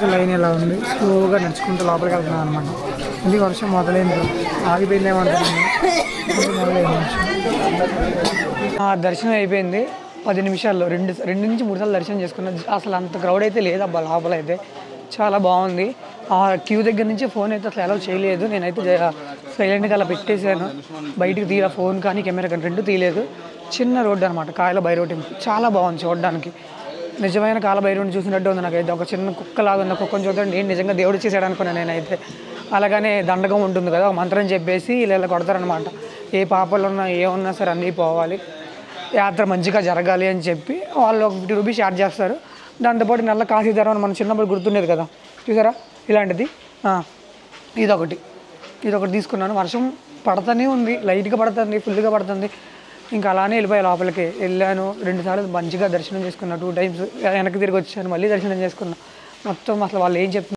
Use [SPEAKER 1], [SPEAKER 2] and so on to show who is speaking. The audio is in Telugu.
[SPEAKER 1] అయితే లైన్ ఎలా ఉంది, స్లోగా నడుచుకుంటూ లోపలికి వెళ్తున్నాను అనమాట. ఇది వర్షం మొదలైంది, ఆగిపోయిందేమంటున్నాను. మొదలైంది దర్శనం అయిపోయింది 10 నిమిషాల్లో. రెండు నుంచి 3 సార్లు దర్శనం చేసుకున్నాను. అసలు అంత క్రౌడ్ అయితే లేదు అబ్బా, లోపల అయితే చాలా బాగుంది. ఆ క్యూ దగ్గర నుంచి ఫోన్ అయితే అసలు అలౌ చేయలేదు. నేనైతే సైలెంట్గా అలా పెట్టేశాను. బయటికి తీయ ఫోన్ కానీ కెమెరా కానీ రెండు తీయలేదు. చిన్న రోడ్డు అనమాట, కాయల భైరవ టెంపుల్. చాలా బాగుంది చూడడానికి, నిజమైన కాల భైరవుని చూసినట్టు ఉంది నాకైతే. ఒక చిన్న కుక్కలాగా ఉంది, కుక్కని చూద్దాం నేను నిజంగా దేవుడు చేశాడు అనుకున్నాను నేనైతే. అలాగనే దండకం ఉంటుంది కదా, మంత్రం చెప్పేసి ఇలా కొడతారనమాట. ఏ పాపాలు ఉన్నా ఏమున్నా సరే అన్నీ పోవాలి, యాత్ర మంచిగా జరగాలి అని చెప్పి వాళ్ళు ఒక 50 రూపీస్ చార్జ్ చేస్తారు. దాంతోపాటు నల్ల కాశీధరం అని మనం చిన్నప్పుడు గుర్తుండేది కదా, చూసారా ఇలాంటిది. ఇదొకటి తీసుకున్నాను. వర్షం పడుతూనే ఉంది, లైట్గా పడుతుంది, ఫుల్గా పడుతుంది. ఇంకా అలానే వెళ్ళిపోయా లోపలికి. వెళ్ళాను 2 సార్లు మంచిగా దర్శనం చేసుకున్నా. 2 టైమ్స్ వెనక్కి తిరిగి వచ్చాను, మళ్ళీ దర్శనం చేసుకున్నా. మొత్తం అసలు వాళ్ళు ఏం చెప్తున్నారు